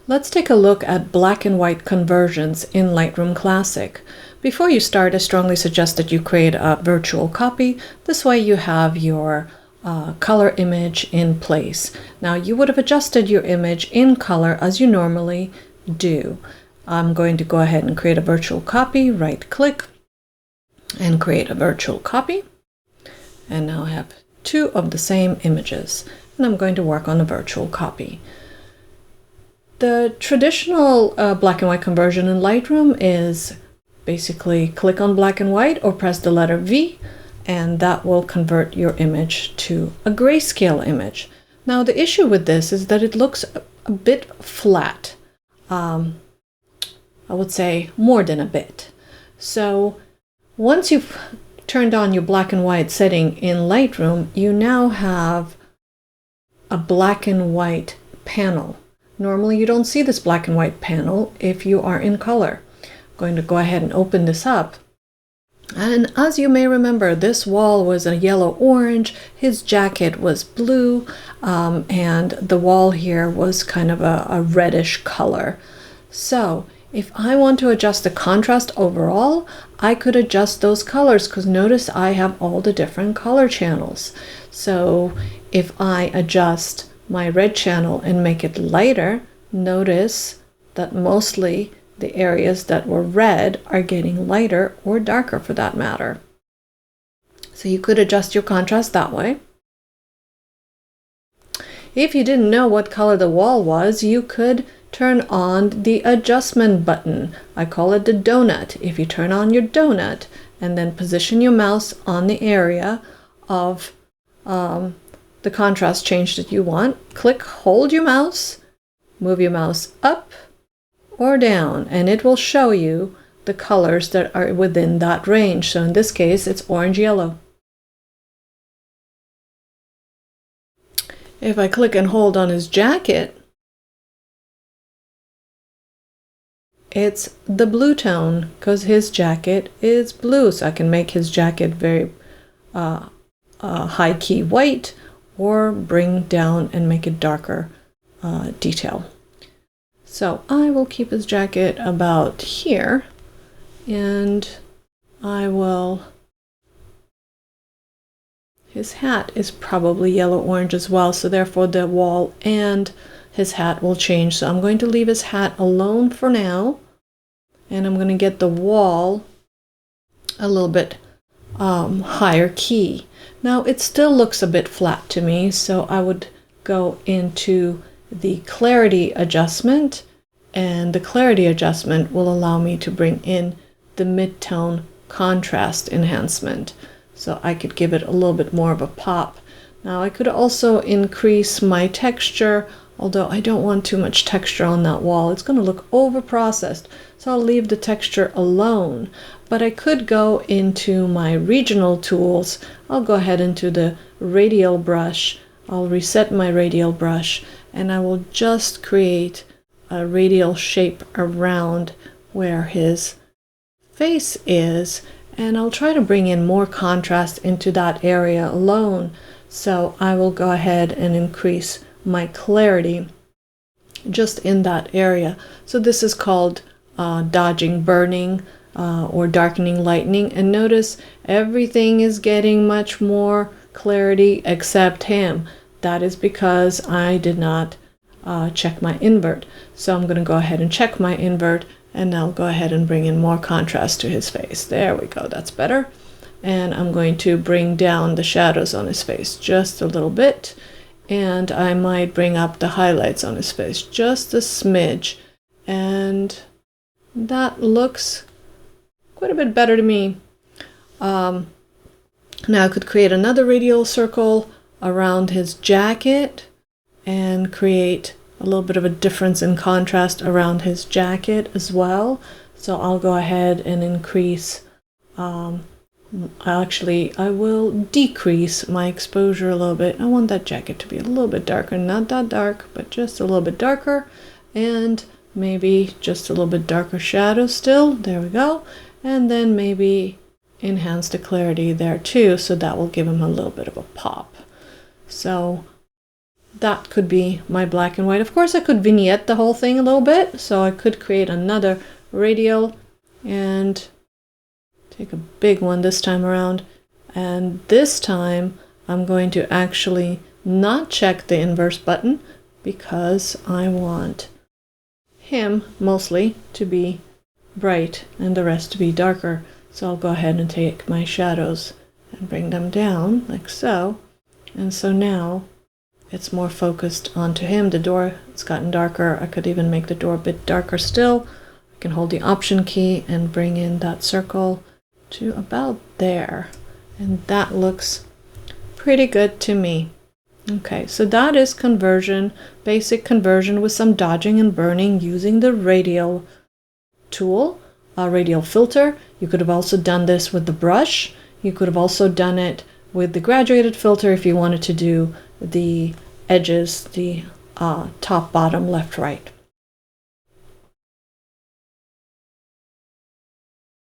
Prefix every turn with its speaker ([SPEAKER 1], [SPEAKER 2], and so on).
[SPEAKER 1] Let's take a look at black and white conversions in Lightroom Classic. Before you start, I strongly suggest that you create a virtual copy. This way you have your color image in place. Now you would have adjusted your image in color as you normally do. I'm going to go ahead and create a virtual copy, right click and create a virtual copy. And now I have two of the same images and I'm going to work on a virtual copy. The traditional black and white conversion in Lightroom is basically click on black and white or press the letter V, and that will convert your image to a grayscale image. Now the issue with this is that it looks a bit flat. I would say more than a bit. So once you've turned on your black and white setting in Lightroom, you now have a black and white panel. Normally you don't see this black and white panel if you are in color. I'm going to go ahead and open this up. And as you may remember, this wall was a yellow-orange, his jacket was blue, and the wall here was kind of a reddish color. So if I want to adjust the contrast overall, I could adjust those colors because notice I have all the different color channels. So if I adjust my red channel and make it lighter, notice that mostly the areas that were red are getting lighter or darker for that matter. So you could adjust your contrast that way. If you didn't know what color the wall was, you could turn on the adjustment button. I call it the donut. If you turn on your donut and then position your mouse on the area of the contrast change that you want, hold your mouse, move your mouse up or down, and it will show you the colors that are within that range. So in this case, it's orange yellow. If I click and hold on his jacket, it's the blue tone because his jacket is blue. So I can make his jacket very high key white, or bring down and make it darker detail. So I will keep his jacket about here, and his hat is probably yellow-orange as well, so therefore the wall and his hat will change. So I'm going to leave his hat alone for now, and I'm going to get the wall a little bit higher key. Now it still looks a bit flat to me, so I would go into the clarity adjustment, and the clarity adjustment will allow me to bring in the mid-tone contrast enhancement. So I could give it a little bit more of a pop. Now I could also increase my texture, although I don't want too much texture on that wall. It's going to look over-processed, so I'll leave the texture alone. But I could go into my regional tools. I'll go ahead into the radial brush. I'll reset my radial brush, and I will just create a radial shape around where his face is, and I'll try to bring in more contrast into that area alone. So I will go ahead and increase my clarity just in that area. So this is called dodging burning or darkening lightning, and notice everything is getting much more clarity except him. That is because I did not check my invert. So I'm going to go ahead and check my invert, and I'll go ahead and bring in more contrast to his face. There we go, that's better. And I'm going to bring down the shadows on his face just a little bit, and I might bring up the highlights on his face just a smidge, and that looks quite a bit better to me. Now I could create another radial circle around his jacket and create a little bit of a difference in contrast around his jacket as well. So I'll go ahead and increase, actually I will decrease my exposure a little bit. I want that jacket to be a little bit darker, not that dark, but just a little bit darker, and maybe just a little bit darker shadow still. There we go. And then maybe enhance the clarity there too, so that will give him a little bit of a pop. So that could be my black and white. Of course, I could vignette the whole thing a little bit, so I could create another radial and take a big one this time around. And this time I'm going to actually not check the inverse button because I want him mostly to be bright and the rest to be darker. So I'll go ahead and take my shadows and bring them down like so. And so now it's more focused onto him. The door, it's gotten darker. I could even make the door a bit darker still. I can hold the Option key and bring in that circle to about there. And that looks pretty good to me. Okay, so that is conversion, basic conversion with some dodging and burning using the radial tool, a radial filter. You could have also done this with the brush. You could have also done it with the graduated filter if you wanted to do the edges, the top, bottom, left, right.